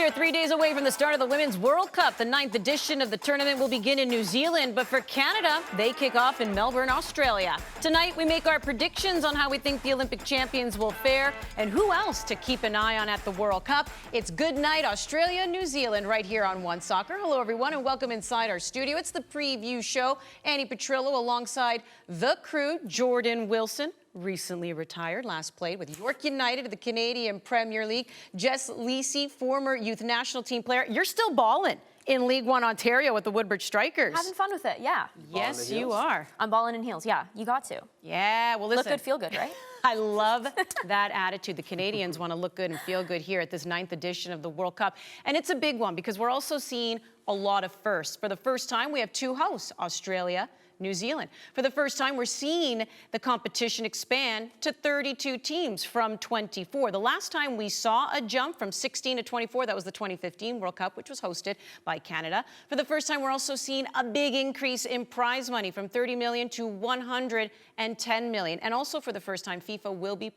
are 3 days away from the start of the Women's World Cup. The 9th edition of the tournament will begin in New Zealand, but for Canada, they kick off in Melbourne, Australia. Tonight, we make our predictions on how we think the Olympic champions will fare and who else to keep an eye on at the World Cup. It's Goodnight Australia, New Zealand, right here on One Soccer. Hello, everyone, and welcome inside our studio. It's the preview show. Andi Petrillo alongside the crew, Jordan Wilson, recently retired, last played with York United of the Canadian Premier League. Jess, former youth national team player. You're still balling in League One Ontario with the Woodbridge Strikers. Having fun with it, yeah. Yes, you are. I'm balling in heels, yeah. You got to. Yeah, well, listen. Look good, feel good, right? I love that attitude. The Canadians want to look good and feel good here at this 9th edition of the World Cup. And it's a big one because we're also seeing a lot of firsts. For the first time, we have two hosts, Australia, New Zealand. For the first time, we're seeing the competition expand to 32 teams from 24. The last time we saw a jump from 16 to 24, that was the 2015 World Cup, which was hosted by Canada. For the first time, we're also seeing a big increase in prize money from 30 million to 110 million. And also for the first time, FIFA will be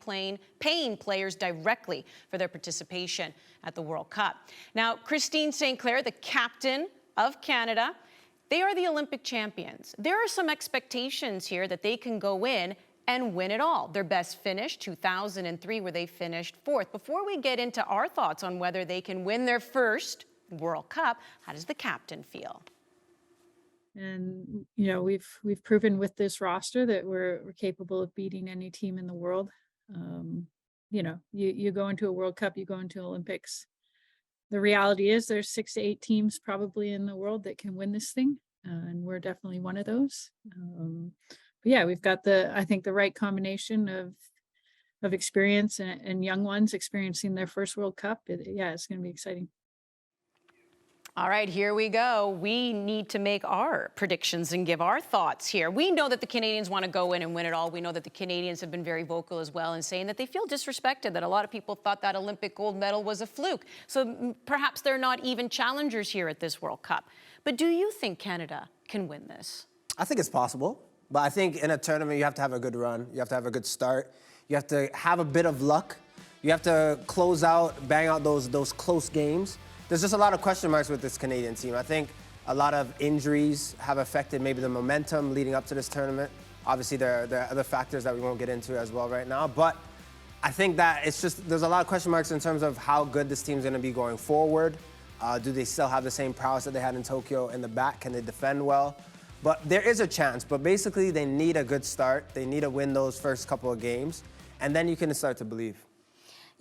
paying players directly for their participation at the World Cup. Now, Christine Sinclair, the captain of Canada, they are the Olympic champions. There are some expectations here that they can go in and win it all. Their best finish, 2003, where they finished 4th. Before we get into our thoughts on whether they can win their first World Cup, how does the captain feel? And, you know, we've proven with this roster that we're capable of beating any team in the world. You know, you go into a World Cup, you go into Olympics. The reality is there's 6 to 8 teams probably in the world that can win this thing. And we're definitely one of those. But yeah, we've got I think the right combination of experience and young ones experiencing their first World Cup. Yeah, it's going to be exciting. All right, here we go. We need to make our predictions and give our thoughts here. We know that the Canadians want to go in and win it all. We know that the Canadians have been very vocal as well in saying that they feel disrespected, that a lot of people thought that Olympic gold medal was a fluke. So perhaps they're not even challengers here at this World Cup. But do you think Canada can win this? I think it's possible. But I think in a tournament, you have to have a good run. You have to have a good start. You have to have a bit of luck. You have to close out, bang out those close games. There's just a lot of question marks with this Canadian team. I think a lot of injuries have affected maybe the momentum leading up to this tournament. Obviously, there are other factors that we won't get into as well right now. But I think that it's just, there's a lot of question marks in terms of how good this team's going to be going forward. Do they still have the same prowess that they had in Tokyo in the back? Can they defend well? But there is a chance. But basically, they need a good start. They need to win those first couple of games. And then you can start to believe.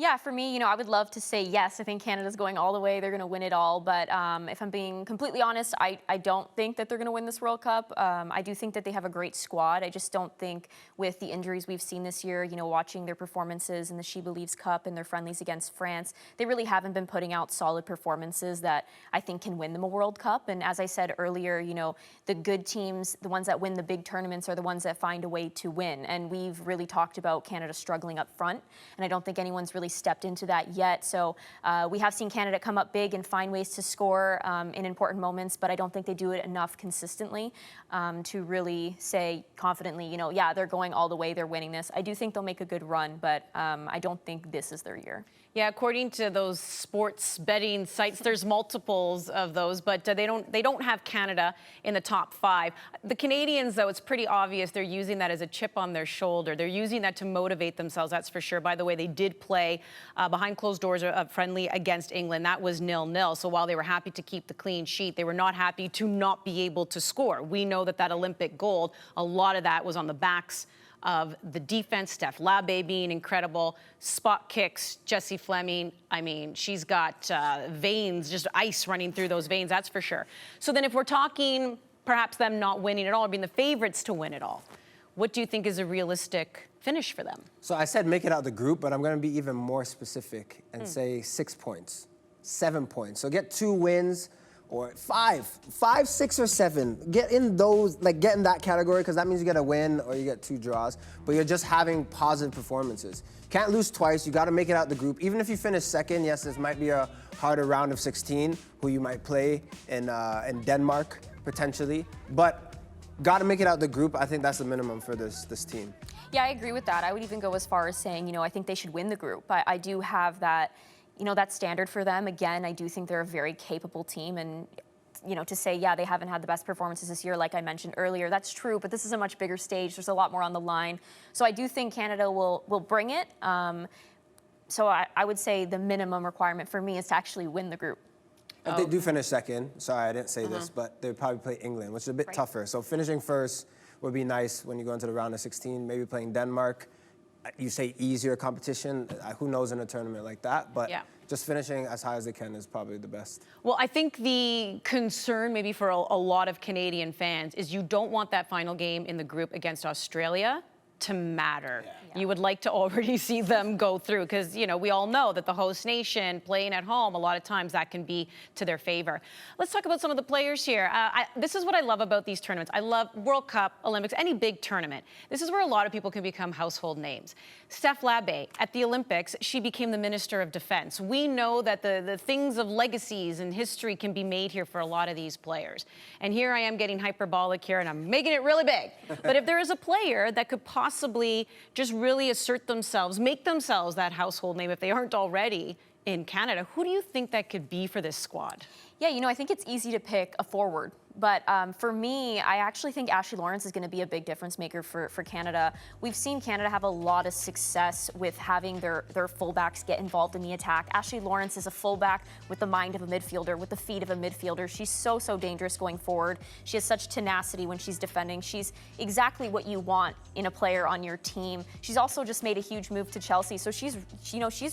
Yeah, for me, you know, I would love to say yes. I think Canada's going all the way. They're going to win it all. But if I'm being completely honest, I don't think that they're going to win this World Cup. I do think that they have a great squad. I just don't think with the injuries we've seen this year, you know, watching their performances in the She Believes Cup and their friendlies against France, they really haven't been putting out solid performances that I think can win them a World Cup. And as I said earlier, you know, the good teams, the ones that win the big tournaments are the ones that find a way to win. And we've really talked about Canada struggling up front. And I don't think anyone's really stepped into that yet. So we have seen Canada come up big and find ways to score in important moments, but I don't think they do it enough consistently to really say confidently, you know, yeah, they're going all the way, they're winning this. I do think they'll make a good run, but I don't think this is their year. Yeah, according to those sports betting sites, there's multiples of those, but they don't have Canada in the top 5. The Canadians, though, it's pretty obvious they're using that as a chip on their shoulder. They're using that to motivate themselves, that's for sure. By the way, they did play behind closed doors friendly against England. That was 0-0. So while they were happy to keep the clean sheet, they were not happy to not be able to score. We know that Olympic gold, a lot of that was on the backs of the defense, Steph Labbe being incredible, spot kicks, Jessie Fleming, I mean, she's got veins, just ice running through those veins, that's for sure. So then if we're talking perhaps them not winning it all, or being the favorites to win it all, what do you think is a realistic finish for them? So I said make it out of the group, but I'm going to be even more specific and say 6 points, 7 points. So get 2 wins, or 5, 6, or 7. Get in those, like get in that category, because that means you get a win or you get 2 draws, but you're just having positive performances. Can't lose twice, you gotta make it out the group. Even if you finish second, yes, this might be a harder round of 16, who you might play in Denmark, potentially, but gotta make it out the group. I think that's the minimum for this team. Yeah, I agree with that. I would even go as far as saying, you know, I think they should win the group. I do have that, you know, that's standard for them. Again, I do think they're a very capable team, and you know, to say, yeah, they haven't had the best performances this year, like I mentioned earlier, that's true, but this is a much bigger stage. There's a lot more on the line. So I do think Canada will bring it. So I would say the minimum requirement for me is to actually win the group. If they do finish second, sorry, I didn't say this, but they probably play England, which is a bit tougher. So finishing first would be nice when you go into the round of 16, maybe playing Denmark. You say easier competition, who knows in a tournament like that, but just finishing as high as they can is probably the best. Well, I think the concern maybe for a lot of Canadian fans is you don't want that final game in the group against Australia to matter. You would like to already see them go through, because, you know, we all know that the host nation playing at home, a lot of times that can be to their favor. Let's talk about some of the players here. This is what I love about these tournaments. I love World Cup, Olympics, any big tournament. This is where a lot of people can become household names. Steph Labbe, at the Olympics, she became the Minister of Defense. We know that the things of legacies and history can be made here for a lot of these players. And here I am getting hyperbolic here, and I'm making it really big. But if there is a player that could possibly just really assert themselves, make themselves that household name if they aren't already in Canada, who do you think that could be for this squad? Yeah, you know, I think it's easy to pick a forward. But for me, I actually think Ashley Lawrence is going to be a big difference maker for Canada. We've seen Canada have a lot of success with having their fullbacks get involved in the attack. Ashley Lawrence is a fullback with the mind of a midfielder, with the feet of a midfielder. She's so dangerous going forward. She has such tenacity when she's defending. She's exactly what you want in a player on your team. She's also just made a huge move to Chelsea. So she's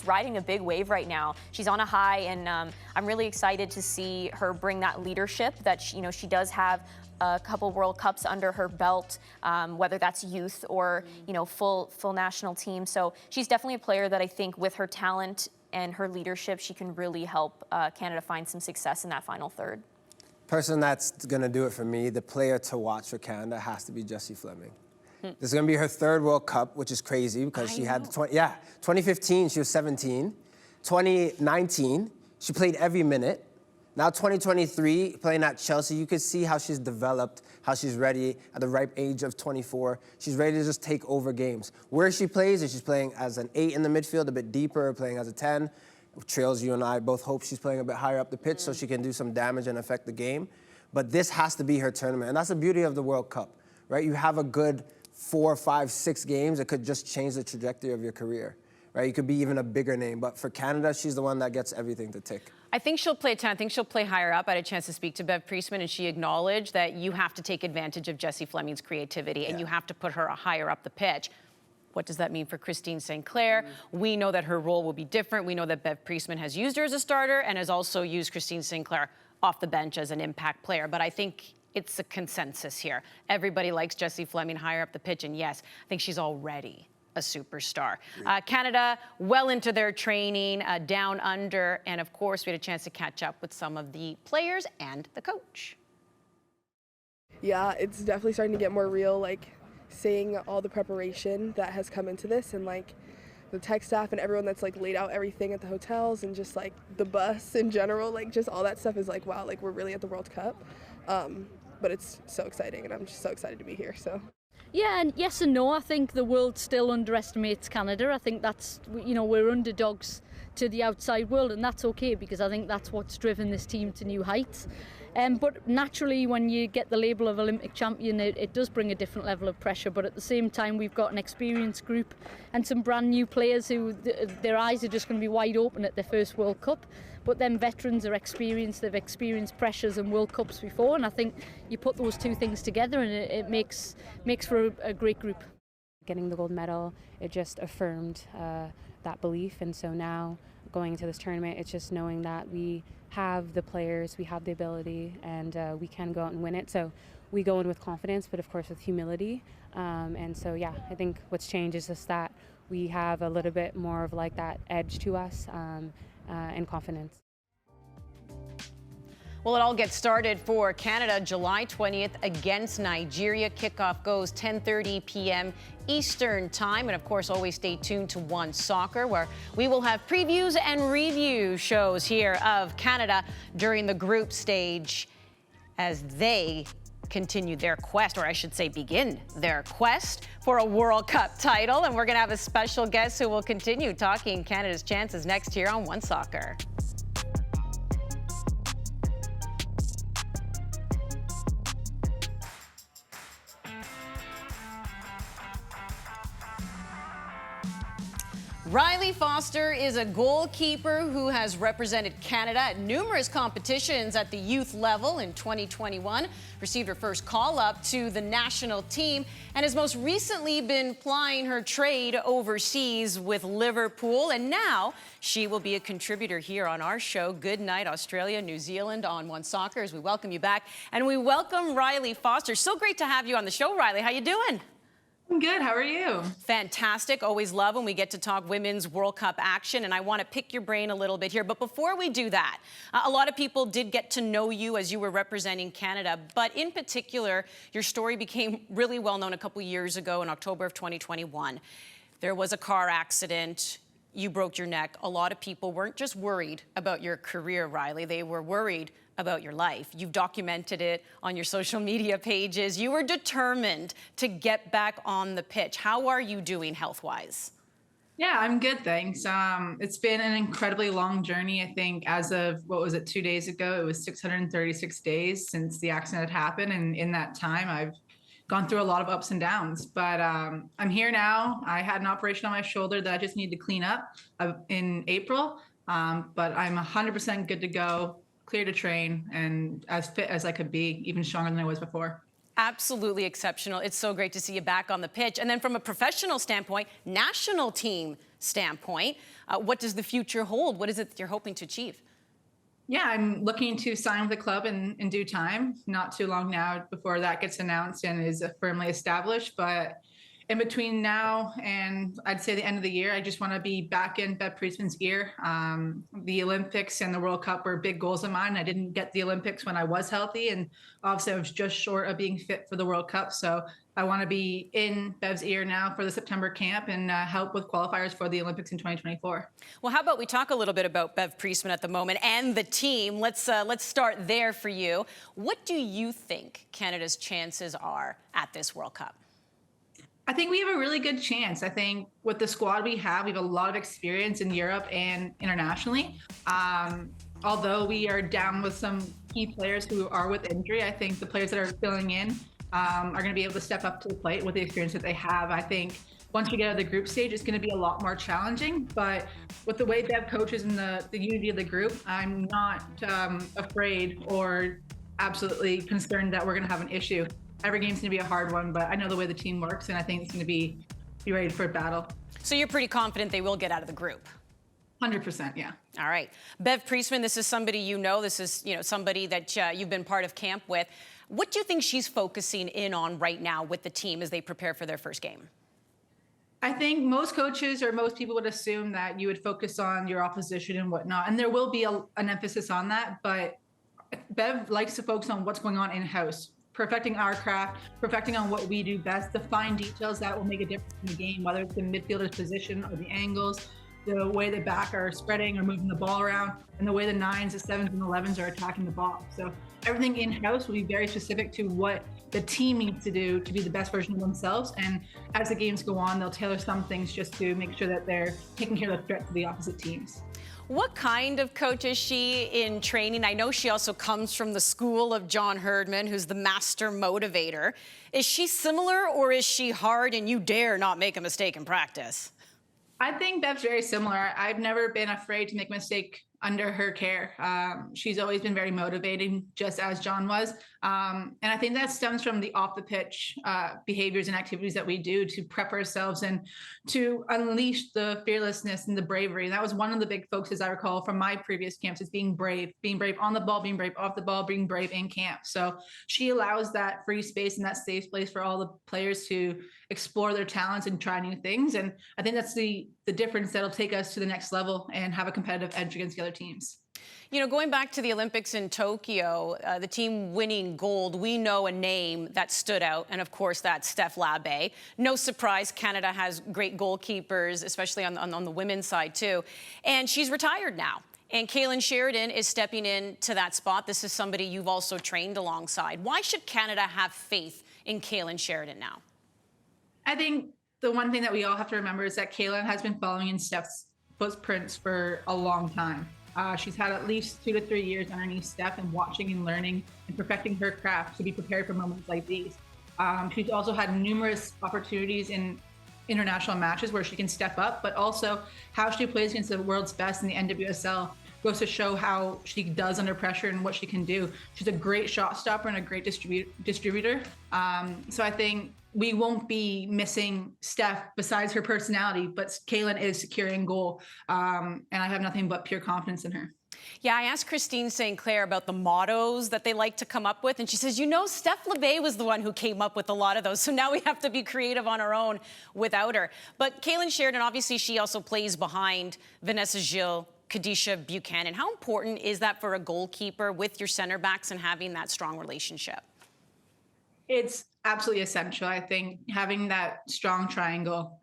riding a big wave right now. She's on a high, and I'm really excited to see her bring that leadership that she does have a couple World Cups under her belt, whether that's youth or full national team. So she's definitely a player that I think with her talent and her leadership, she can really help Canada find some success in that final third. Person that's going to do it for me, the player to watch for Canada has to be Jessie Fleming. This is going to be her third World Cup, which is crazy because she had 2015 she was 17, 2019 she played every minute. Now 2023, playing at Chelsea, you can see how she's developed, how she's ready at the ripe age of 24. She's ready to just take over games. Where she plays is she's playing as an 8 in the midfield, a bit deeper, playing as a 10. Trails, you and I both hope she's playing a bit higher up the pitch so she can do some damage and affect the game. But this has to be her tournament, and that's the beauty of the World Cup, right? You have a good 4, 5, 6 games that could just change the trajectory of your career. Right, you could be even a bigger name, but for Canada, she's the one that gets everything to tick. I think she'll play 10. I think she'll play higher up. I had a chance to speak to Bev Priestman, and she acknowledged that you have to take advantage of Jessie Fleming's creativity, and you have to put her higher up the pitch. What does that mean for Christine Sinclair? We know that her role will be different. We know that Bev Priestman has used her as a starter and has also used Christine Sinclair off the bench as an impact player. But I think it's a consensus here. Everybody likes Jessie Fleming higher up the pitch, and yes, I think she's already a superstar. Canada, well into their training, down under, and of course, we had a chance to catch up with some of the players and the coach. Yeah, it's definitely starting to get more real, like seeing all the preparation that has come into this, and like the tech staff and everyone that's like laid out everything at the hotels, and just like the bus in general, like just all that stuff is like, wow, like we're really at the World Cup. But it's so exciting, and I'm just so excited to be here, so. Yeah, and yes and no. I think the world still underestimates Canada. I think that's, we're underdogs to the outside world, and that's okay because I think that's what's driven this team to new heights. But naturally, when you get the label of Olympic champion, it does bring a different level of pressure. But at the same time, we've got an experienced group and some brand new players who their eyes are just going to be wide open at their first World Cup. But then veterans are experienced, they've experienced pressures and World Cups before, and I think you put those two things together and it makes for a great group. Getting the gold medal, it just affirmed that belief, and so now going into this tournament, it's just knowing that we have the players, we have the ability, and we can go out and win it. So we go in with confidence, but of course with humility. And so, yeah, I think what's changed is just that we have a little bit more of like that edge to us and confidence. Well, it all gets started for Canada July 20th against Nigeria. Kickoff goes 10:30 p.m. Eastern Time. And, of course, always stay tuned to One Soccer, where we will have previews and review shows here of Canada during the group stage as they continue their quest, or I should say begin their quest for a World Cup title. And we're going to have a special guest who will continue talking Canada's chances next year on One Soccer. Rylee Foster is a goalkeeper who has represented Canada at numerous competitions at the youth level in 2021, received her first call-up to the national team, and has most recently been plying her trade overseas with Liverpool. And now she will be a contributor here on our show, Goodnight Australia, New Zealand on One Soccer, as we welcome you back. And we welcome Rylee Foster. So great to have you on the show, Rylee. How you doing? I'm good. How are you? Fantastic. Always love when we get to talk Women's World Cup action, and I want to pick your brain a little bit here. But before we do that, a lot of people did get to know you as you were representing Canada, but in particular, your story became really well known a couple years ago in October of 2021. There was a car accident. You broke your neck. A lot of people weren't just worried about your career, Rylee. They were worried about your life. You've documented it on your social media pages. You were determined to get back on the pitch. How are you doing health-wise? Yeah, I'm good, thanks. It's been an incredibly long journey. I think as of, 2 days ago, it was 636 days since the accident had happened. And in that time, I've gone through a lot of ups and downs. But I'm here now. I had an operation on my shoulder that I just needed to clean up in April. But I'm 100% good to go, clear to train, and as fit as I could be, even stronger than I was before. Absolutely exceptional. It's so great to see you back on the pitch. And then from a professional standpoint, national team standpoint, what does the future hold? What is it that you're hoping to achieve? Yeah, I'm looking to sign with the club in due time, not too long now before that gets announced and is firmly established. But in between now and I'd say the end of the year, I just want to be back in Bev Priestman's ear. The Olympics and the World Cup were big goals of mine. I didn't get the Olympics when I was healthy, and obviously I was just short of being fit for the World Cup. So I want to be in Bev's ear now for the September camp and help with qualifiers for the Olympics in 2024. Well, how about we talk a little bit about Bev Priestman at the moment and the team. Let's start there for you. What do you think Canada's chances are at this World Cup? I think we have a really good chance. I think with the squad we have a lot of experience in Europe and internationally. Although we are down with some key players who are with injury, I think the players that are filling in are going to be able to step up to the plate with the experience that they have. I think once we get out of the group stage, it's going to be a lot more challenging. But with the way Bev coaches and the unity of the group, I'm not afraid or absolutely concerned that we're going to have an issue. Every game's going to be a hard one, but I know the way the team works, and I think it's going to be ready for a battle. So you're pretty confident they will get out of the group? 100%, yeah. All right. Bev Priestman, this is somebody you know. This is somebody that you've been part of camp with. What do you think she's focusing in on right now with the team as they prepare for their first game? I think most coaches or most people would assume that you would focus on your opposition and whatnot, and there will be an emphasis on that, but Bev likes to focus on what's going on in-house. Perfecting our craft, perfecting on what we do best, the fine details that will make a difference in the game, whether it's the midfielder's position or the angles, the way the back are spreading or moving the ball around, and the way the 9s, the 7s, and 11s are attacking the ball. So everything in-house will be very specific to what the team needs to do to be the best version of themselves. And as the games go on, they'll tailor some things just to make sure that they're taking care of the threat to the opposite teams. What kind of coach is she in training? I know she also comes from the school of John Herdman, who's the master motivator. Is she similar, or is she hard and you dare not make a mistake in practice? I think Bev's very similar. I've never been afraid to make a mistake under her care. She's always been very motivating, just as John was. And I think that stems from the off the pitch behaviors and activities that we do to prep ourselves and to unleash the fearlessness and the bravery. And that was one of the big focuses I recall from my previous camps, is being brave on the ball, being brave off the ball, being brave in camp. So she allows that free space and that safe place for all the players to explore their talents and try new things. And I think that's the difference that'll take us to the next level and have a competitive edge against the other teams. You know, going back to the Olympics in Tokyo, the team winning gold, we know a name that stood out, and of course that's Steph Labbe. No surprise, Canada has great goalkeepers, especially on the women's side too. And she's retired now. And Kaylin Sheridan is stepping into that spot. This is somebody you've also trained alongside. Why should Canada have faith in Kaylin Sheridan now? I think the one thing that we all have to remember is that Kaylin has been following in Steph's footprints for a long time. She's had at least 2 to 3 years underneath Steph and watching and learning and perfecting her craft to be prepared for moments like these. She's also had numerous opportunities in international matches where she can step up, but also how she plays against the world's best in the NWSL goes to show how she does under pressure and what she can do. She's a great shot stopper and a great distributor. So I think we won't be missing Steph besides her personality, but Kaylin is securing goal. And I have nothing but pure confidence in her. Yeah, I asked Christine Sinclair about the mottos that they like to come up with, and she says, you know, Steph LeBay was the one who came up with a lot of those, so now we have to be creative on our own without her. But Kaylin Sheridan, obviously, she also plays behind Vanessa Gilles, Kadisha Buchanan. How important is that for a goalkeeper with your center backs and having that strong relationship? It's absolutely essential. I think having that strong triangle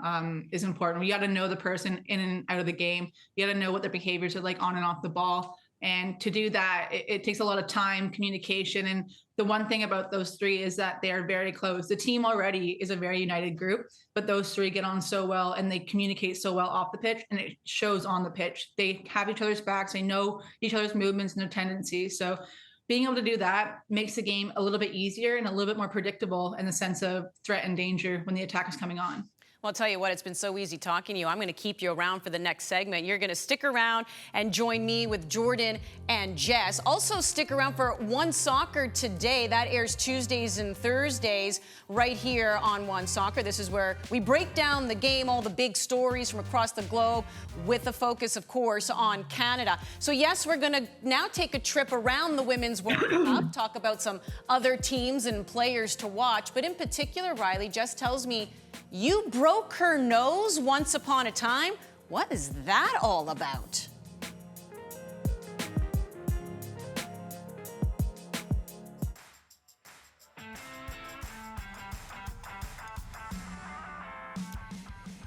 is important. You got to know the person in and out of the game. You got to know what their behaviors are like on and off the ball. And to do that, it takes a lot of time, communication. And the one thing about those three is that they are very close. The team already is a very united group, but those three get on so well and they communicate so well off the pitch, and it shows on the pitch. They have each other's backs. They know each other's movements and their tendencies. So being able to do that makes the game a little bit easier and a little bit more predictable in the sense of threat and danger when the attack is coming on. Well, I'll tell you what, it's been so easy talking to you. I'm going to keep you around for the next segment. You're going to stick around and join me with Jordan and Jess. Also, stick around for One Soccer Today. That airs Tuesdays and Thursdays right here on One Soccer. This is where we break down the game, all the big stories from across the globe, with a focus, of course, on Canada. So, yes, we're going to now take a trip around the Women's World Cup, talk about some other teams and players to watch. But in particular, Rylee, Jess tells me you broke her nose once upon a time. What is that all about?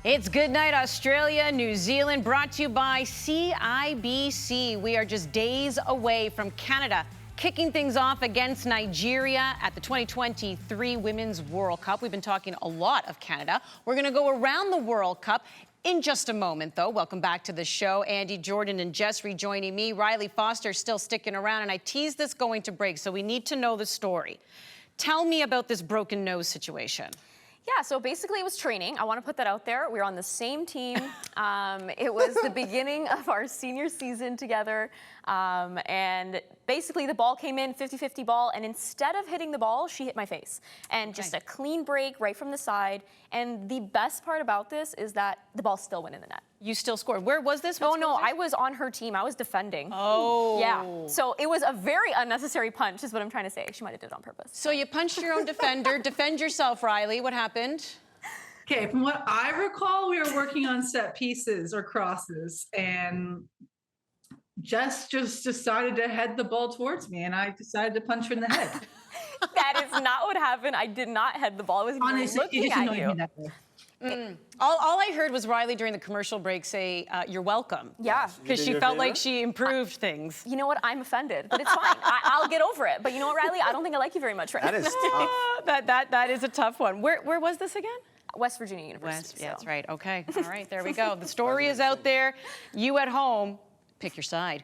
It's Goodnight Australia, New Zealand, brought to you by CIBC. We are just days away from Canada kicking things off against Nigeria at the 2023 Women's World Cup. We've been talking a lot of Canada. We're going to go around the World Cup in just a moment, though. Welcome back to the show. Andi, Jordan, and Jess rejoining me. Rylee Foster still sticking around, and I teased this going to break, so we need to know the story. Tell me about this broken nose situation. Yeah, so basically it was training. I want to put that out there. We were on the same team. It was the beginning of our senior season together. And basically the ball came in, 50-50 ball, and instead of hitting the ball, she hit my face. And just a clean break right from the side. And the best part about this is that the ball still went in the net. You still scored. Where was this? Oh, no, I was on her team. I was defending. Oh. Yeah. So it was a very unnecessary punch is what I'm trying to say. She might have did it on purpose. So you punched your own defender. Defend yourself, Rylee. What happened? Okay, from what I recall, we were working on set pieces or crosses, and Jess just decided to head the ball towards me, and I decided to punch her in the head. That is not what happened. I did not head the ball. I was Honestly, looking at you. All I heard was Rylee during the commercial break say, you're welcome. Yeah. Because she felt like she improved things. You know what? I'm offended, but it's fine. I'll get over it. But you know what, Rylee? I don't think I like you very much right now. That is tough. That is a tough one. Where was this again? West Virginia University. Yeah, that's right. Okay. All right. There we go. The story is out there. You at home, pick your side.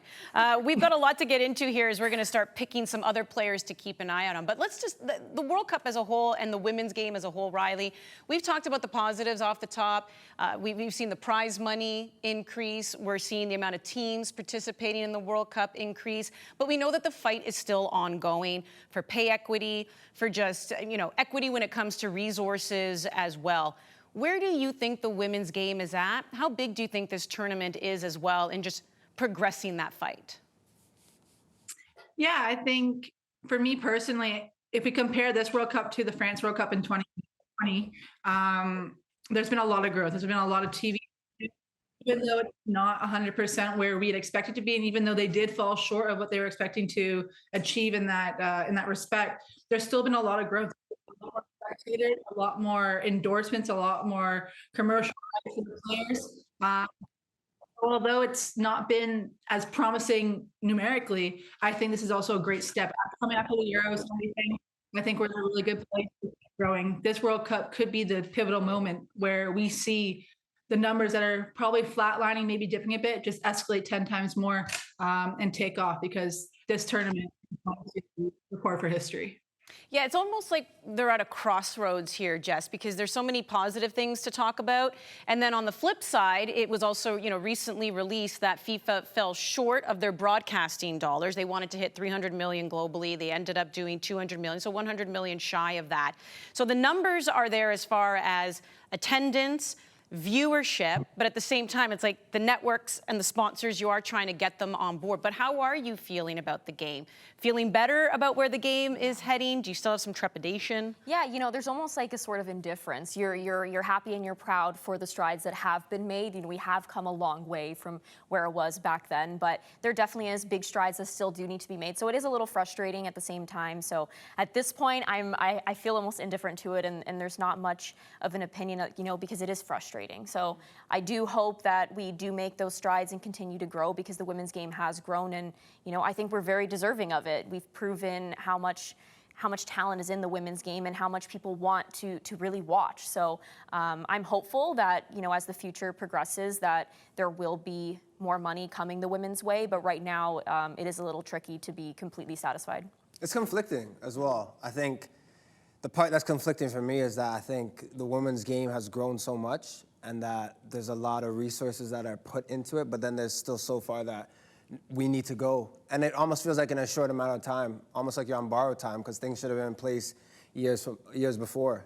We've got a lot to get into here as we're going to start picking some other players to keep an eye on. But let's just, the World Cup as a whole and the women's game as a whole, Rylee, we've talked about the positives off the top. We've seen the prize money increase. We're seeing the amount of teams participating in the World Cup increase. But we know that the fight is still ongoing for pay equity, for just, equity when it comes to resources as well. Where do you think the women's game is at? How big do you think this tournament is as well in just progressing that fight? Yeah, I think for me personally, if we compare this World Cup to the France World Cup in 2020, there's been a lot of growth. There's been a lot of TV, even though it's not 100% where we'd expect it to be, and even though they did fall short of what they were expecting to achieve in that respect, there's still been a lot of growth. A lot more spectators, a lot more endorsements, a lot more commercial rights for the players. although it's not been as promising numerically, I think this is also a great step. Coming after the Euros and everything, I think we're in a really good place to keep growing. This World Cup could be the pivotal moment where we see the numbers that are probably flatlining, maybe dipping a bit, just escalate 10 times more and take off, because this tournament is record for history. Yeah, it's almost like they're at a crossroads here, Jess, because there's so many positive things to talk about. And then on the flip side, it was also, recently released that FIFA fell short of their broadcasting dollars. They wanted to hit 300 million globally. They ended up doing 200 million, so 100 million shy of that. So the numbers are there as far as attendance, viewership, but at the same time, it's like the networks and the sponsors, you are trying to get them on board. But how are you feeling about the game? Feeling better about where the game is heading? Do you still have some trepidation? Yeah, there's almost like a sort of indifference. You're happy and you're proud for the strides that have been made. We have come a long way from where it was back then, but there definitely is big strides that still do need to be made. So it is a little frustrating at the same time. So at this point, I feel almost indifferent to it, and there's not much of an opinion, because it is frustrating. So I do hope that we do make those strides and continue to grow, because the women's game has grown, and I think we're very deserving of it. We've proven how much talent is in the women's game and how much people want to really watch. So I'm hopeful that, as the future progresses, that there will be more money coming the women's way. But right now, it is a little tricky to be completely satisfied. It's conflicting as well. I think the part that's conflicting for me is that I think the women's game has grown so much, and that there's a lot of resources that are put into it, but then there's still so far that we need to go. And it almost feels like in a short amount of time, almost like you're on borrowed time, because things should have been in place years before.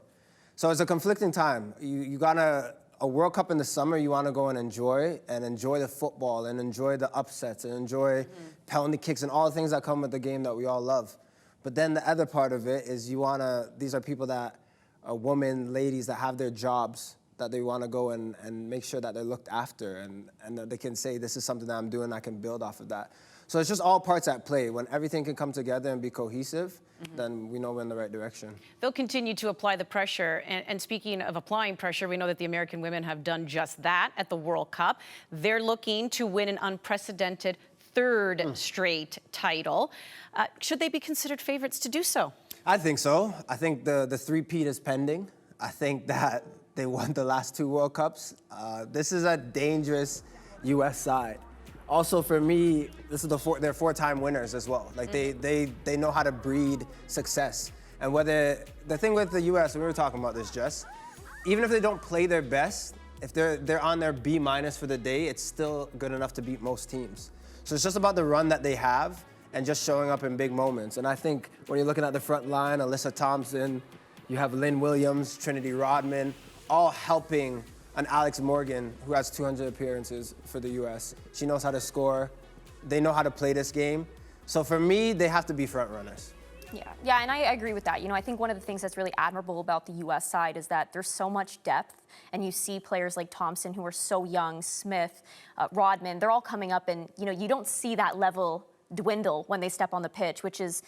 So it's a conflicting time. You got a World Cup in the summer you want to go and enjoy the football and enjoy the upsets and enjoy penalty kicks and all the things that come with the game that we all love. But then the other part of it is these are people that are women, ladies that have their jobs, that they want to go and make sure that they're looked after and that they can say, this is something that I'm doing, I can build off of that. So it's just all parts at play. When everything can come together and be cohesive, then we know we're in the right direction. They'll continue to apply the pressure. And speaking of applying pressure, we know that the American women have done just that at the World Cup. They're looking to win an unprecedented third straight title. Should they be considered favorites to do so? I think so. I think the three-peat is pending. I think that they won the last two World Cups. This is a dangerous U.S. side. Also, for me, this is they're four-time winners as well. Like they know how to breed success. And the thing with the U.S., we were talking about this, Jess, even if they don't play their best, if they're on their B- for the day, it's still good enough to beat most teams. So it's just about the run that they have and just showing up in big moments. And I think when you're looking at the front line, Alyssa Thompson, you have Lynn Williams, Trinity Rodman, all helping an Alex Morgan who has 200 appearances for the U.S. She knows how to score. They know how to play this game. So for me, they have to be front runners. Yeah, and I agree with that. I think one of the things that's really admirable about the U.S. side is that there's so much depth, and you see players like Thompson who are so young, Smith, Rodman, they're all coming up, and you don't see that level dwindle when they step on the pitch, which is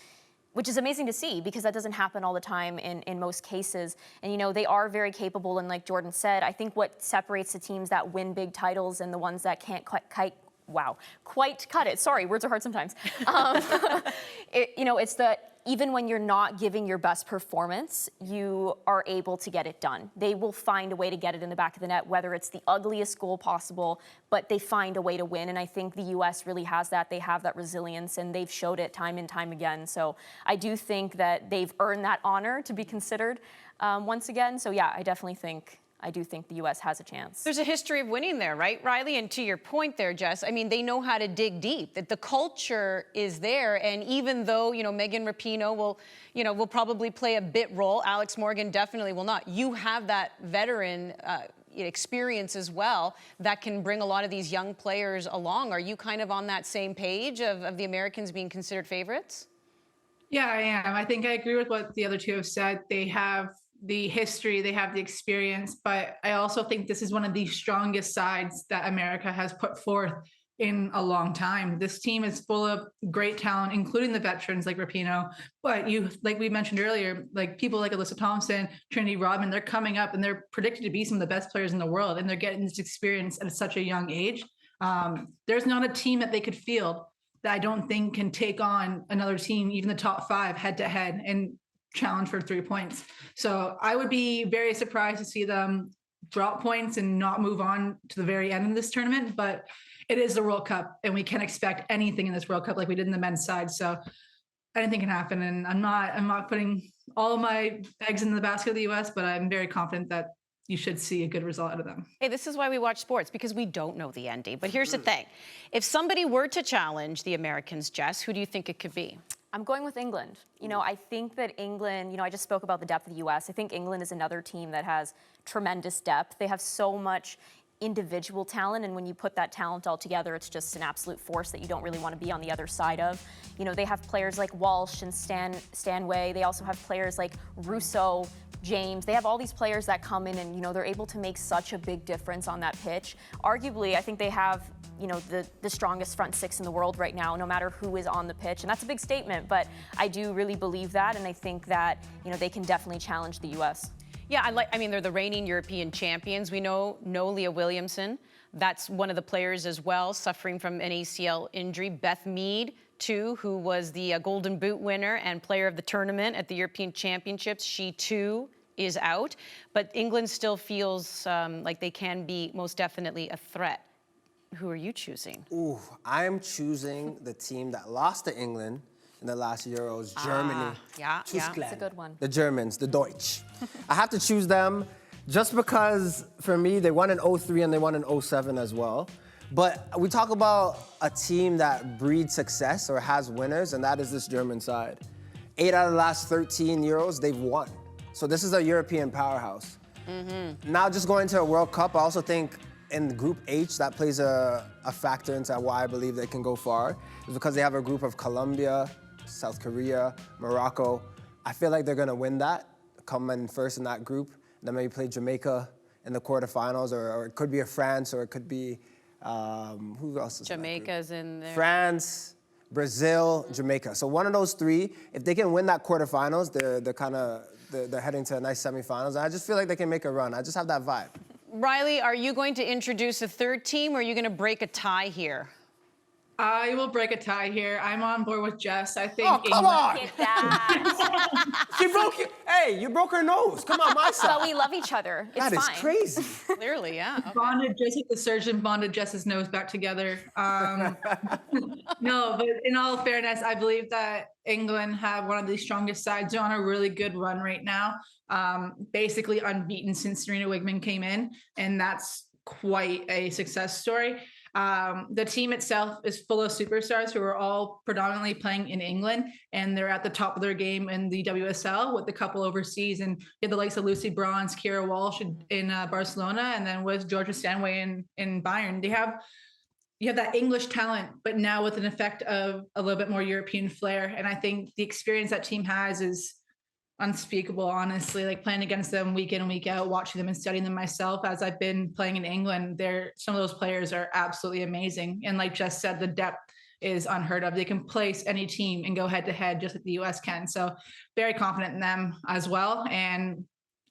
amazing to see, because that doesn't happen all the time in most cases. And, they are very capable. And like Jordan said, I think what separates the teams that win big titles and the ones that can't quite cut it. Sorry, words are hard sometimes. It's that even when you're not giving your best performance, you are able to get it done. They will find a way to get it in the back of the net, whether it's the ugliest goal possible, but they find a way to win. And I think the U.S. really has that. They have that resilience, and they've showed it time and time again. So I do think that they've earned that honor to be considered once again. So yeah, I do think the U.S. has a chance. There's a history of winning there, right, Rylee? And to your point there, Jess, I mean, they know how to dig deep. That the culture is there, and even though Megan Rapinoe will probably play a bit role, Alex Morgan definitely will not. You have that veteran experience as well that can bring a lot of these young players along. Are you kind of on that same page of the Americans being considered favorites? Yeah, I am. I think I agree with what the other two have said. They have the history, they have the experience, but I also think this is one of the strongest sides that America has put forth in a long time. This team is full of great talent, including the veterans like Rapinoe. But like we mentioned earlier, like people like Alyssa Thompson, Trinity Rodman, they're coming up and they're predicted to be some of the best players in the world, and they're getting this experience at such a young age. There's not a team that they could field that I don't think can take on another team, even the top 5 head to head and challenge for 3 points. So I would be very surprised to see them drop points and not move on to the very end of this tournament. But it is the World Cup, and we can expect anything in this World Cup like we did in the men's side. So anything can happen. And I'm not putting all of my eggs in the basket of the US, but I'm very confident that you should see a good result out of them. Hey, this is why we watch sports, because we don't know the ending. But here's the thing. If somebody were to challenge the Americans, Jess, who do you think it could be? I'm going with England. I think that England, I just spoke about the depth of the US. I think England is another team that has tremendous depth. They have so much individual talent, and when you put that talent all together, it's just an absolute force that you don't really want to be on the other side of. They have players like Walsh and Stanway. They also have players like Russo, James. They have all these players that come in and, they're able to make such a big difference on that pitch. Arguably, I think they have, the strongest front 6 in the world right now, no matter who is on the pitch. And that's a big statement, but I do really believe that. And I think that, they can definitely challenge the US. Yeah, they're the reigning European champions. We know Leah Williamson. That's one of the players as well, suffering from an ACL injury. Beth Mead, too, who was the Golden Boot winner and player of the tournament at the European Championships. She, too, is out. But England still feels like they can be most definitely a threat. Who are you choosing? Ooh, I'm choosing the team that lost to England in the last Euros, Germany. Yeah. That's a good one. The Germans, the Deutsch. I have to choose them just because, for me, they won in 03 and they won in 07 as well. But we talk about a team that breeds success or has winners, and that is this German side. 8 out of the last 13 Euros, they've won. So this is a European powerhouse. Now, just going to a World Cup, I also think in Group H, that plays a factor into why I believe they can go far. It's because they have a group of Colombia, South Korea, Morocco. I feel like they're gonna win that, come in first in that group, then maybe play Jamaica in the quarterfinals, or it could be a France, or it could be, who else is Jamaica's in there. France, Brazil, Jamaica. So one of those 3, if they can win that quarterfinals, they're heading to a nice semifinals. And I just feel like they can make a run. I just have that vibe. Rylee, are you going to introduce a third team, or are you going to break a tie here? I will break a tie here. I'm on board with Jess. I think Oh, come on! Get that. She broke you. Hey, you broke her nose. Come on, my side. But we love each other. It's That is fine. crazy. Clearly, yeah. Okay. Bonded, just like the surgeon bonded Jess's nose back together. No, but in all fairness, I believe that England have one of the strongest sides. They're on a really good run right now. Basically unbeaten since Serena Wigman came in, and that's quite a success story. The team itself is full of superstars who are all predominantly playing in England, and they're at the top of their game in the WSL with a couple overseas. And you have the likes of Lucy Bronze, Kira Walsh in Barcelona, and then with Georgia Stanway in Bayern. You have that English talent, but now with an effect of a little bit more European flair. And I think the experience that team has is unspeakable, honestly. Like playing against them week in and week out, watching them and studying them myself as I've been playing in England, some of those players are absolutely amazing. And like Jess said, the depth is unheard of. They can place any team and go head to head just like the US can. So very confident in them as well. And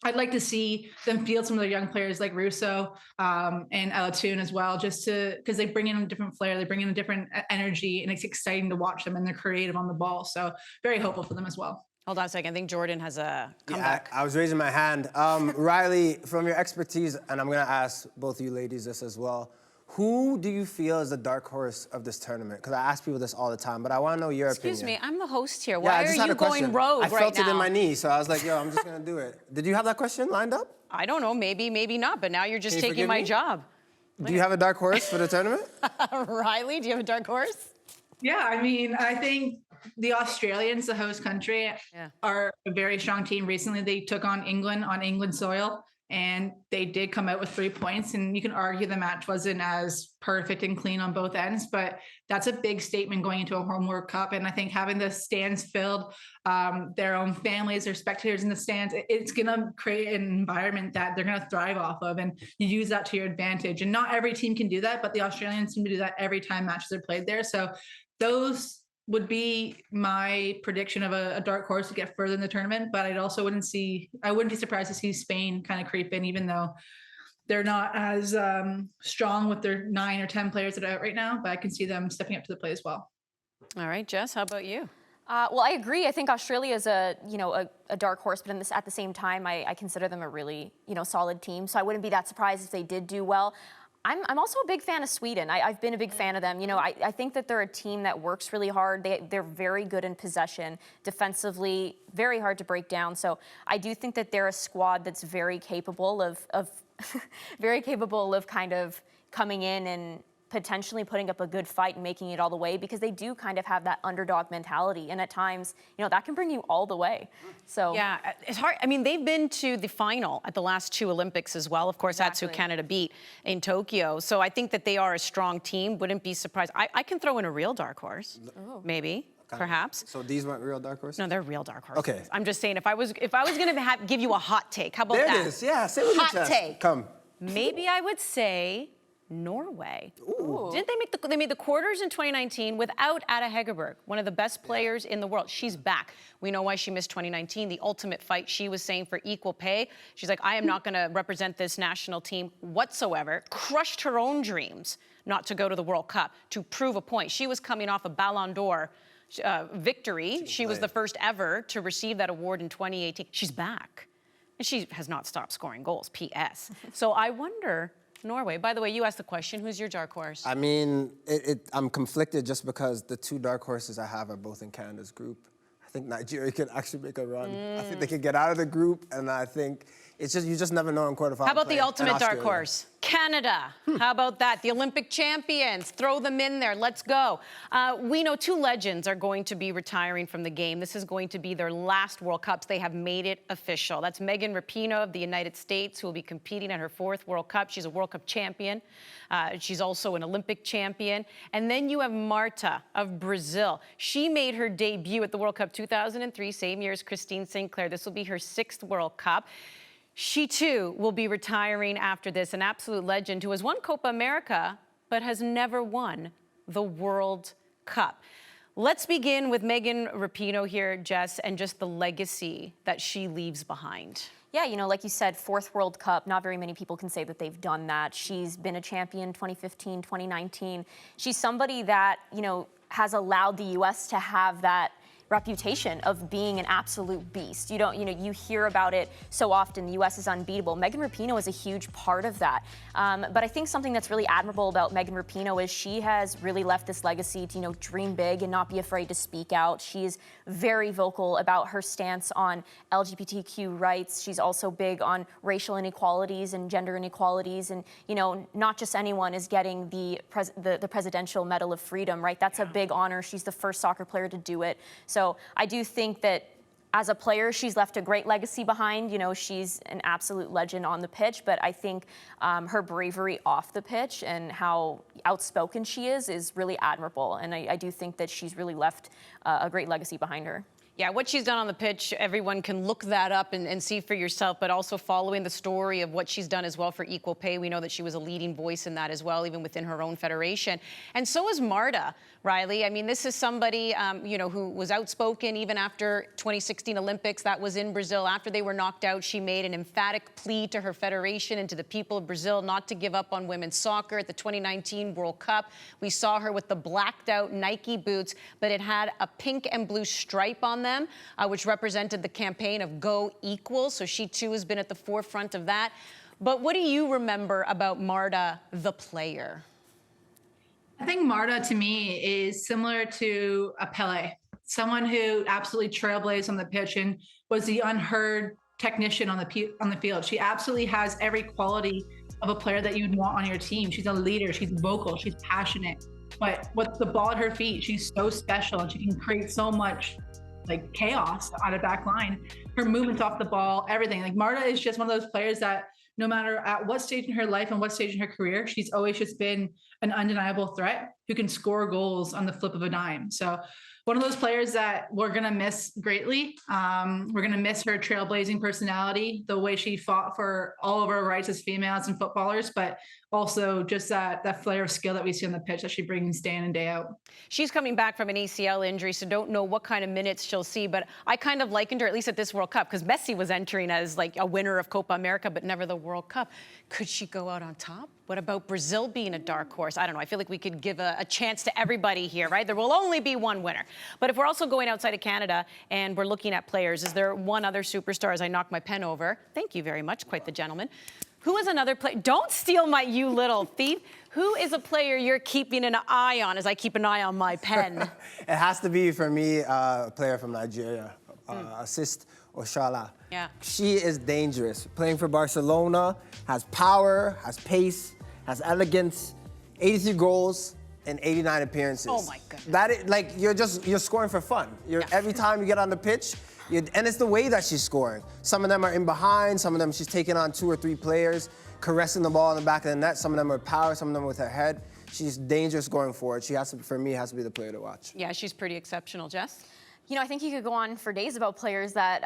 I'd like to see them field some of their young players like Russo and Alatoon as well, just because they bring in a different flair, they bring in a different energy, and it's exciting to watch them, and they're creative on the ball. So very hopeful for them as well. Hold on a second. I think Jordan has a comeback. Yeah, I was raising my hand. Rylee, from your expertise, and I'm going to ask both of you ladies this as well, who do you feel is the dark horse of this tournament? Because I ask people this all the time, but I want to know your opinion. Excuse me, I'm the host here. Yeah, Why I are just had you a question. going rogue right now? I felt it in my knee, so I was like, yo, I'm just going to do it. Did you have that question lined up? I don't know. Maybe, maybe not. But now you're just Can you taking forgive my me? job. Do you have a dark horse for the tournament? Rylee, do you have a dark horse? Yeah, I mean, I think the Australians, the host country, are a very strong team. Recently, they took on England soil, and they did come out with 3 points. And you can argue the match wasn't as perfect and clean on both ends, but that's a big statement going into a home World Cup. And I think having the stands filled, their own families, their spectators in the stands, it's going to create an environment that they're going to thrive off of, and you use that to your advantage. And not every team can do that, but the Australians seem to do that every time matches are played there. So those would be my prediction of a dark horse to get further in the tournament. But I wouldn't be surprised to see Spain kind of creep in, even though they're not as strong with their 9 or 10 players that are out right now, but I can see them stepping up to the plate as well. All right, Jess, how about you? Well, I agree. I think Australia is a dark horse, but at the same time, I consider them a really solid team. So I wouldn't be that surprised if they did do well. I'm also a big fan of Sweden. I've been a big fan of them. I think that they're a team that works really hard. They're very good in possession, defensively, very hard to break down. So I do think that they're a squad that's very capable of very capable of kind of coming in and potentially putting up a good fight and making it all the way, because they do kind of have that underdog mentality. And at times, that can bring you all the way. So yeah, it's hard. I mean, they've been to the final at the last 2 Olympics as well. Of course, that's who Canada beat in Tokyo. So I think that they are a strong team. Wouldn't be surprised. I can throw in a real dark horse, maybe. Perhaps. So these weren't real dark horses? No, they're real dark horses. Okay. I'm just saying, if I was going to give you a hot take, how about there that? There it is. Yeah, say what hot your chest. take. Come. Maybe I would say Norway. Ooh. Didn't they made the quarters in 2019 without Ada Hegerberg, one of the best players in the world. She's back. We know why she missed 2019, the ultimate fight. She was saying for equal pay. She's like, I am not going to represent this national team whatsoever. Crushed her own dreams not to go to the World Cup to prove a point. She was coming off a Ballon d'Or victory. She was the first ever to receive that award in 2018. She's back. And she has not stopped scoring goals, P.S. So I wonder, Norway, by the way, you asked the question, who's your dark horse? I mean, I'm conflicted just because the 2 dark horses I have are both in Canada's group. I think Nigeria can actually make a run. I think they can get out of the group, and I think it's just, you just never know in quarterfinals. How about the ultimate dark horse? Canada. How about that? The Olympic champions. Throw them in there. Let's go. We know 2 legends are going to be retiring from the game. This is going to be their last World Cups. They have made it official. That's Megan Rapinoe of the United States, who will be competing at her 4th World Cup. She's a World Cup champion. She's also an Olympic champion. And then you have Marta of Brazil. She made her debut at the World Cup 2003, same year as Christine Sinclair. This will be her 6th World Cup. She, too, will be retiring after this, an absolute legend who has won Copa America but has never won the World Cup. Let's begin with Megan Rapinoe here, Jess, and just the legacy that she leaves behind. Yeah, like you said, 4th World Cup. Not very many people can say that they've done that. She's been a champion 2015, 2019. She's somebody that, has allowed the U.S. to have that reputation of being an absolute beast. You hear about it so often. The U.S. is unbeatable. Megan Rapinoe is a huge part of that. But I think something that's really admirable about Megan Rapinoe is she has really left this legacy to, dream big and not be afraid to speak out. She's very vocal about her stance on LGBTQ rights. She's also big on racial inequalities and gender inequalities. And, not just anyone is getting the Presidential Medal of Freedom, right? That's a big honor. She's the first soccer player to do it. So I do think that as a player, she's left a great legacy behind. She's an absolute legend on the pitch, but I think her bravery off the pitch and how outspoken she is really admirable. And I do think that she's really left a great legacy behind her. Yeah, what she's done on the pitch, everyone can look that up and see for yourself, but also following the story of what she's done as well for equal pay. We know that she was a leading voice in that as well, even within her own federation. And so is Marta, Rylee. I mean, this is somebody, who was outspoken even after 2016 Olympics. That was in Brazil. After they were knocked out, she made an emphatic plea to her federation and to the people of Brazil not to give up on women's soccer. At the 2019 World Cup, we saw her with the blacked out Nike boots, but it had a pink and blue stripe on them, which represented the campaign of Go Equal. So she too has been at the forefront of that. But what do you remember about Marta, the player? I think Marta, to me, is similar to a Pele, someone who absolutely trailblazed on the pitch and was the unheard technician on the field. She absolutely has every quality of a player that you'd want on your team. She's a leader, she's vocal, she's passionate. But with the ball at her feet, she's so special and she can create so much chaos on a back line. Her movements off the ball, everything. Marta is just one of those players that no matter at what stage in her life and what stage in her career, she's always just been an undeniable threat who can score goals on the flip of a dime. So one of those players that we're going to miss greatly. We're going to miss her trailblazing personality, the way she fought for all of our rights as females and footballers, but also just that flair of skill that we see on the pitch that she brings day in and day out. She's coming back from an ACL injury, so don't know what kind of minutes she'll see, but I kind of likened her, at least at this World Cup, because Messi was entering as like a winner of Copa America, but never the World Cup. Could she go out on top? What about Brazil being a dark horse? I don't know. I feel like we could give a chance to everybody here, right? There will only be one winner. But if we're also going outside of Canada and we're looking at players, is there one other superstar as I knock my pen over? Thank you very much. Quite the gentleman. Who is another player? Don't steal my you little thief. Who is a player you're keeping an eye on as I keep an eye on my pen? It has to be, for me, a player from Nigeria, Assist Oshala. Yeah. She is dangerous. Playing for Barcelona, has power, has pace, has elegance, 83 goals in 89 appearances. Oh my goodness. That is, like, you're scoring for fun. Every time you get on the pitch, and it's the way that she's scoring. Some of them are in behind, some of them she's taking on 2 or 3 players, caressing the ball in the back of the net. Some of them are power, some of them with her head. She's dangerous going forward. She has to, for me, has to be the player to watch. Yeah, she's pretty exceptional. Jess? You know, I think you could go on for days about players that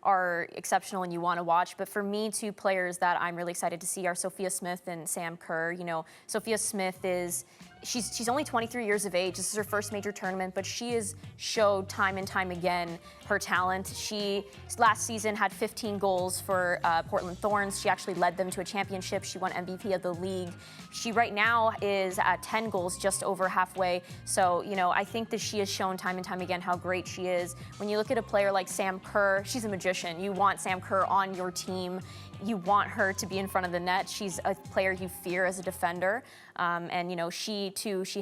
are exceptional and you want to watch. But for me, 2 players that I'm really excited to see are Sophia Smith and Sam Kerr. You know, Sophia Smith is, she's only 23 years of age. This is her first major tournament, but she has showed time and time again her talent. She, last season, had 15 goals for Portland Thorns. She actually led them to a championship. She won MVP of the league. She right now is at 10 goals, just over halfway. So, you know, I think that she has shown time and time again how great she is. When you look at a player like Sam Kerr, she's a magician. You want Sam Kerr on your team. You want her to be in front of the net. She's a player you fear as a defender. And, you know, she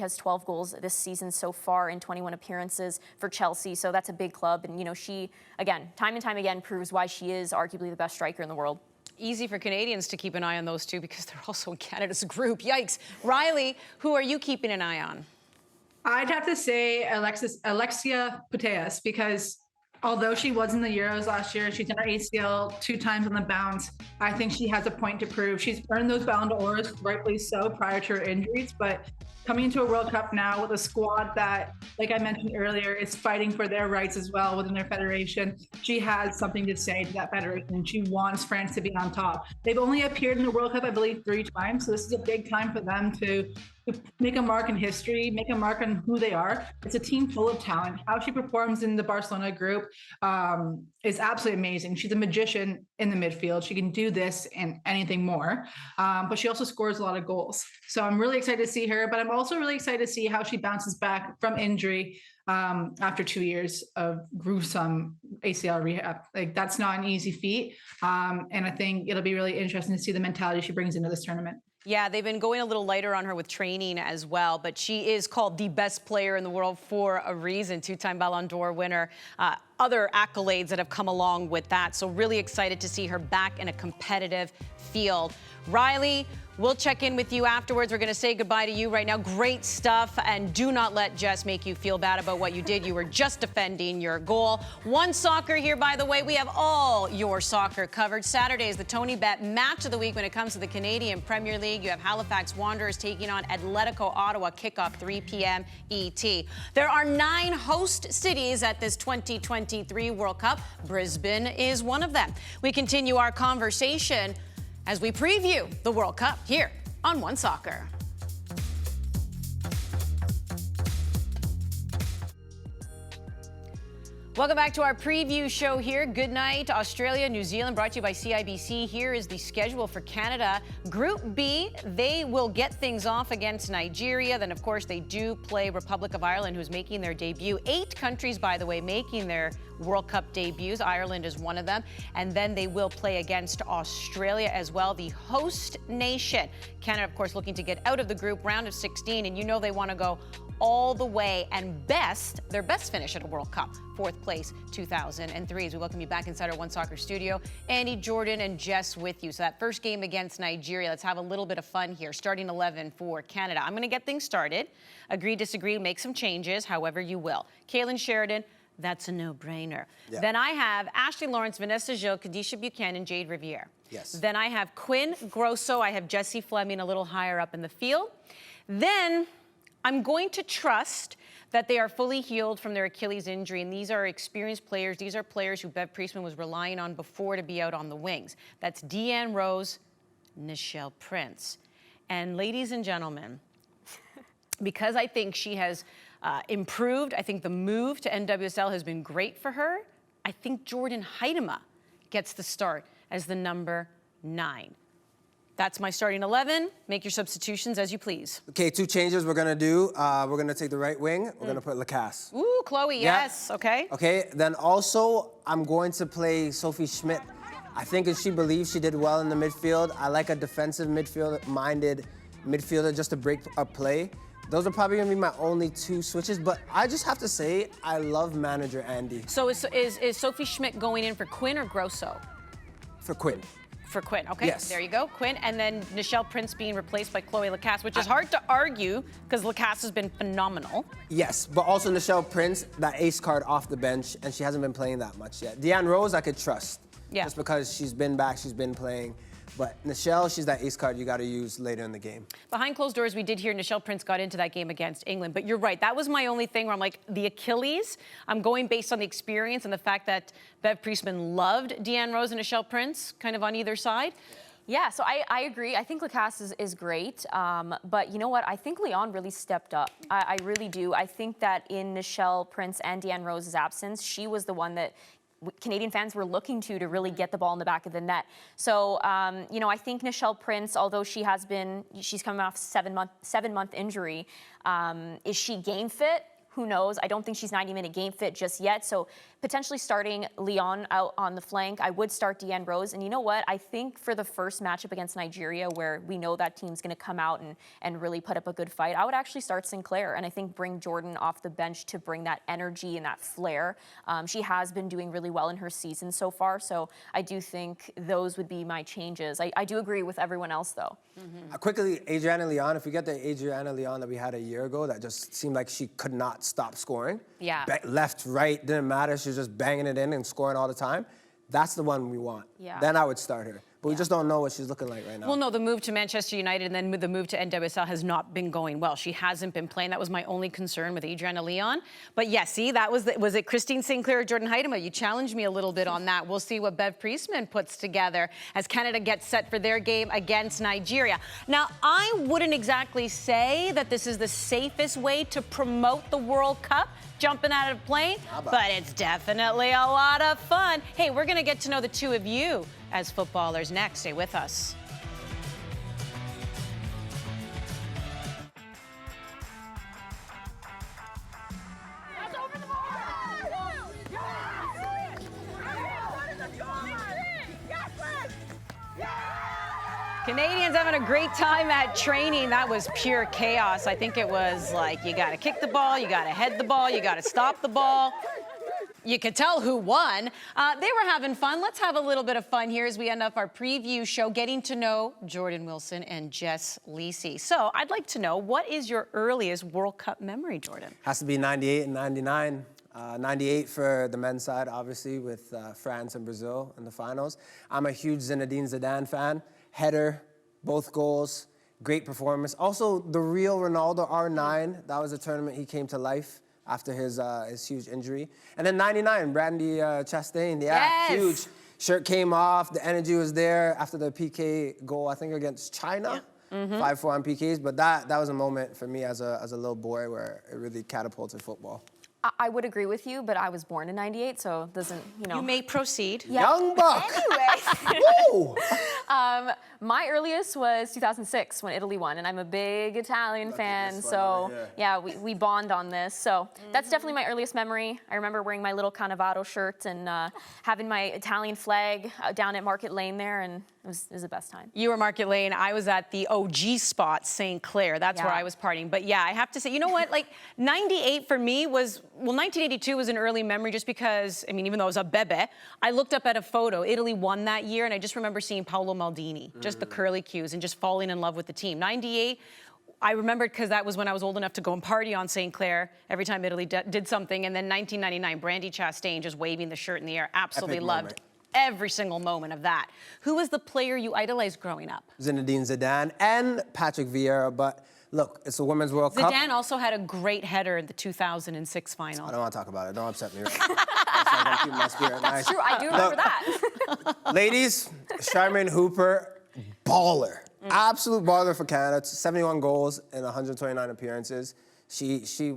has 12 goals this season so far in 21 appearances for Chelsea. So that's a big club. And, you know, she, again, time and time again, proves why she is arguably the best striker in the world. Easy for Canadians to keep an eye on those 2 because they're also in Canada's group. Yikes. Rylee, who are you keeping an eye on? I'd have to say Alexia Putellas, because although she was in the Euros last year, she's in her ACL 2 times on the bounce. I think she has a point to prove. She's earned those Ballon d'Ors, rightfully so, prior to her injuries, but coming into a World Cup now with a squad that, like I mentioned earlier, is fighting for their rights as well within their federation, she has something to say to that federation. She wants France to be on top. They've only appeared in the World Cup, I believe, 3 times, so this is a big time for them to make a mark in history, make a mark on who they are. It's a team full of talent. How she performs in the Barcelona group is absolutely amazing. She's a magician in the midfield. She can do this and anything more, but she also scores a lot of goals. So I'm really excited to see her, but I'm also really excited to see how she bounces back from injury after 2 years of gruesome ACL rehab. Like, that's not an easy feat. And I think it'll be really interesting to see the mentality she brings into this tournament. Yeah, they've been going a little lighter on her with training as well, but she is called the best player in the world for a reason. 2-time Ballon d'Or winner. Other accolades that have come along with that. So really excited to see her back in a competitive field. Rylee, we'll check in with you afterwards. We're going to say goodbye to you right now. Great stuff. And do not let Jess make you feel bad about what you did. You were just defending your goal. One Soccer here, by the way. We have all your soccer covered. Saturday is the Tony Bet match of the week when it comes to the Canadian Premier League. You have Halifax Wanderers taking on Atletico Ottawa. Kickoff 3 p.m. ET. There are 9 host cities at this 2023 World Cup. Brisbane is one of them. We continue our conversation as we preview the World Cup here on One Soccer. Welcome back to our preview show here. Goodnight, Australia, New Zealand, brought to you by CIBC. Here is the schedule for Canada. Group B, they will get things off against Nigeria. Then, of course, they do play Republic of Ireland, who's making their debut. 8 countries, by the way, making their World Cup debuts. Ireland is one of them. And then they will play against Australia as well, the host nation. Canada, of course, looking to get out of the group round of 16. And you know they want to go all the way and their best finish at a World Cup. 4th place, 2003. As we welcome you back inside our One Soccer studio. Andi, Jordan, and Jess with you. So that first game against Nigeria, let's have a little bit of fun here. Starting 11 for Canada. I'm going to get things started. Agree, disagree, make some changes, however you will. Kaylin Sheridan, that's a no-brainer. Yeah. Then I have Ashley Lawrence, Vanessa Gilles, Kadisha Buchanan, Jade Riviere. Yes. Then I have Quinn Grosso. I have Jessie Fleming a little higher up in the field. Then I'm going to trust that they are fully healed from their Achilles injury, and these are experienced players. These are players who Bev Priestman was relying on before to be out on the wings. That's Deanne Rose, Nichelle Prince. And ladies and gentlemen, because I think she has improved, I think the move to NWSL has been great for her, I think Jordyn Huitema gets the start as the number 9. That's my starting 11. Make your substitutions as you please. Okay, 2 changes we're gonna do. We're gonna take the right wing. We're gonna put Lacasse. Ooh, Chloe, Yeah. yes, okay. Okay, then also I'm going to play Sophie Schmidt. I think if she believes she did well in the midfield, I like a defensive minded midfielder just to break up play. Those are probably gonna be my only 2 switches, but I just have to say, I love manager Andi. So is Sophie Schmidt going in for Quinn or Grosso? For Quinn. For Quinn, okay. Yes. There you go, Quinn. And then Nichelle Prince being replaced by Chloe Lacasse, which is hard to argue because Lacasse has been phenomenal. Yes, but also Nichelle Prince, that ace card off the bench, and she hasn't been playing that much yet. Deanne Rose, I could trust. Yeah. Just because she's been back, she's been playing. But Nichelle, she's that ace card you got to use later in the game. Behind closed doors, we did hear Nichelle Prince got into that game against England. But you're right, that was my only thing where I'm like, the Achilles, I'm going based on the experience and the fact that Bev Priestman loved Deanne Rose and Nichelle Prince kind of on either side. Yeah, so I agree. I think Lacasse is great. But you know what? I think Leon really stepped up. I really do. I think that in Nichelle Prince and Deanne Rose's absence, she was the one that Canadian fans were looking to really get the ball in the back of the net. So, you know, I think Nichelle Prince, although she's coming off 7-month injury, is she game fit? Who knows? I don't think she's 90-minute game fit just yet. So potentially starting Leon out on the flank, I would start Deanne Rose. And you know what? I think for the first matchup against Nigeria, where we know that team's going to come out and really put up a good fight, I would actually start Sinclair and I think bring Jordyn off the bench to bring that energy and that flair. She has been doing really well in her season so far. So I do think those would be my changes. I do agree with everyone else, though. Quickly, Adriana Leon, if we get the Adriana Leon that we had a year ago, that just seemed like she could not stop scoring. Yeah. Left, right, didn't matter. She was just banging it in and scoring all the time. That's the one we want. Yeah. Then I would start her. But we just don't know what she's looking like right now. Well, no, the move to Manchester United and then the move to NWSL has not been going well. She hasn't been playing. That was my only concern with Adriana Leon. But yeah, see, that was it Christine Sinclair or Jordyn Huitema? You challenged me a little bit on that. We'll see what Bev Priestman puts together as Canada gets set for their game against Nigeria. Now, I wouldn't exactly say that this is the safest way to promote the World Cup, jumping out of a plane, but it's definitely a lot of fun. Hey, we're going to get to know the two of you as footballers next. Stay with us. Canadians having a great time at training. That was pure chaos. I think it was like you got to kick the ball, you got to head the ball, you got to stop the ball. You could tell who won. They were having fun. Let's have a little bit of fun here as we end up our preview show, getting to know Jordan Wilson and Jess Lisi. So I'd like to know, what is your earliest World Cup memory, Jordan? Has to be 98 and 99. 98 for the men's side, obviously, with France and Brazil in the finals. I'm a huge Zinedine Zidane fan. Header, both goals, great performance. Also, the real Ronaldo, R9, that was a tournament he came to life after his huge injury. And then 99, Brandy Chastain, yeah, Yes. huge. Shirt came off, the energy was there after the PK goal, I think, against China. 5-4 on PKs, but that was a moment for me as a little boy where it really catapulted football. I would agree with you, but I was born in '98, so it doesn't, you know. You may proceed. Yeah. Young buck! Anyway. Woo! My earliest was 2006 when Italy won, and I'm a big Italian fan, this one so over here. yeah, we bond on this. So that's definitely my earliest memory. I remember wearing my little Cannavaro shirt and having my Italian flag down at Market Lane there, and it was the best time. You were Market Lane. I was at the OG spot, St. Clair. That's where Yeah. I was partying. But yeah, I have to say, you know what? Like, 98 for me was, well, 1982 was an early memory just because, I mean, even though I was a bebe, I looked up at a photo. Italy won that year, and I just remember seeing Paolo Maldini, just the curly cues, and just falling in love with the team. 98, I remembered because that was when I was old enough to go and party on St. Clair every time Italy did something. And then 1999, Brandy Chastain just waving the shirt in the air. Absolutely Epic loved moment. every single moment of that. Who was the player you idolized growing up? Zinedine Zidane and Patrick Vieira, but Look, it's the Women's World Cup. Zidane also had a great header in the 2006 final. I don't want to talk about it. Don't upset me. Right now. I'm gonna keep my spirit nice. True, I do remember that. Ladies, Charmaine Hooper, baller. Absolute baller for Canada. 71 goals in 129 appearances.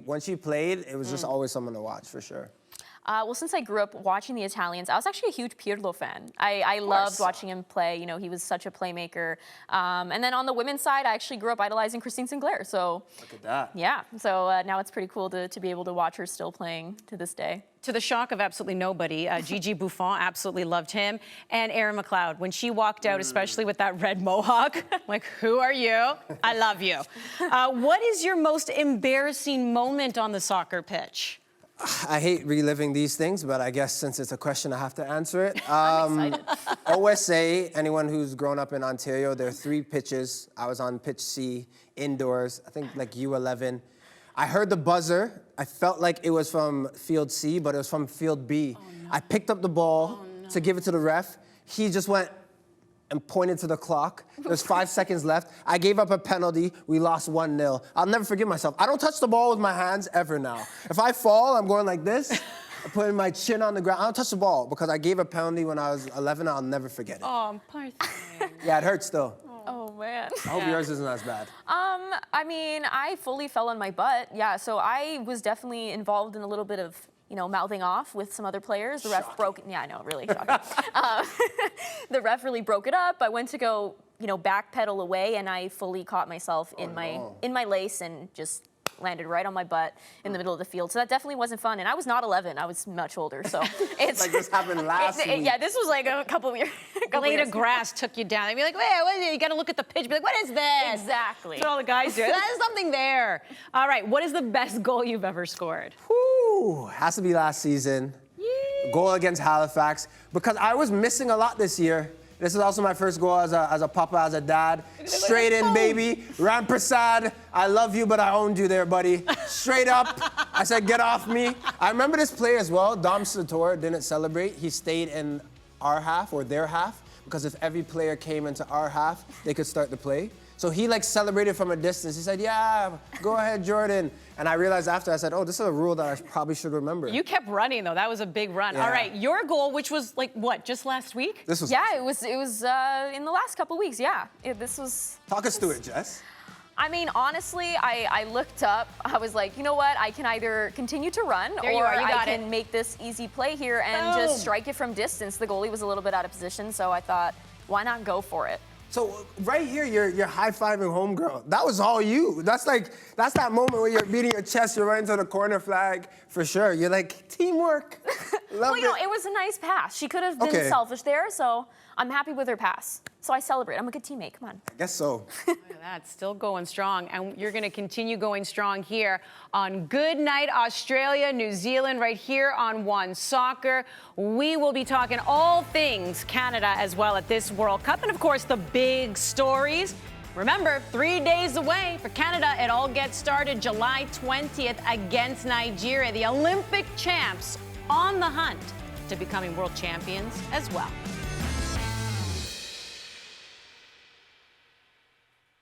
When she played, it was just always someone to watch for sure. Well, since I grew up watching the Italians, I was actually a huge Pirlo fan. I loved watching him play. You know, he was such a playmaker. And then on the women's side, I actually grew up idolizing Christine Sinclair. So Look at that. yeah, so now it's pretty cool to be able to watch her still playing to this day. To the shock of absolutely nobody, Gigi Buffon, absolutely loved him. And Erin McLeod, when she walked out, especially with that red mohawk, like, who are you? I love you. What is your most embarrassing moment on the soccer pitch? I hate reliving these things, but I guess since it's a question, I have to answer it. I'm excited. OSA, anyone who's grown up in Ontario, there are 3 pitches. I was on pitch C, indoors, I think like U11. I heard the buzzer. I felt like it was from field C, but it was from field B. Oh, no. I picked up the ball to give it to the ref. He just went and pointed to the clock. There's 5 seconds left. I gave up a penalty. We lost 1-0. I'll never forgive myself. I don't touch the ball with my hands ever now. If I fall, I'm going like this. I'm putting my chin on the ground. I don't touch the ball because I gave a penalty when I was 11. I'll never forget it. Oh, poor thing. Yeah, it hurts still. Oh, man. I hope yours isn't as bad. I mean, I fully fell on my butt. Yeah, so I was definitely involved in a little bit of, you know, mouthing off with some other players. The ref broke, yeah, I know, really shocking. The ref really broke it up. I went to go, you know, backpedal away, and I fully caught myself in my lace and just landed right on my butt in the middle of the field. So that definitely wasn't fun. And I was not 11. I was much older. So it's like this happened last week. Yeah, this was like a couple of years. Blade of grass took you down. They'd be like, wait, what is it? You got to look at the pitch. Be like, what is this? Exactly. That's what all the guys do. There's something there. All right, what is the best goal you've ever scored? Whew, has to be last season. Goal against Halifax. Because I was missing a lot this year. This is also my first goal as a papa, as a dad. Straight in, baby. Ram Prasad, I love you, but I owned you there, buddy. Straight up. I said, get off me. I remember this play as well. Dom Sator didn't celebrate. He stayed in our half or their half because if every player came into our half, they could start the play. So he like celebrated from a distance. He said, yeah, go ahead, Jordan. And I realized after, I said, oh, this is a rule that I probably should remember. You kept running, though. That was a big run. Yeah. All right, your goal, which was like, what, just last week? This was Yeah, it was in the last couple weeks, yeah. This was... Talk us through it, Jess. I mean, honestly, I looked up. I was like, you know what? I can either continue to run There you or are, you I got can it. make this easy play here and Boom. just strike it from distance. The goalie was a little bit out of position, so I thought, why not go for it? So right here, you're high-fiving homegirl. That was all you. That's that moment where you're beating your chest, you're running to the corner flag, for sure. You're like, teamwork. Love Well, you know, it was a nice pass. She could have been selfish there, so I'm happy with her pass. So I celebrate. I'm a good teammate. Come on. I guess so. Look at that, still going strong. And you're going to continue going strong here on Goodnight Australia, New Zealand, right here on One Soccer. We will be talking all things Canada as well at this World Cup. And, of course, the big stories. Remember, 3 days away for Canada. It all gets started July 20th against Nigeria. The Olympic champs on the hunt to becoming world champions as well.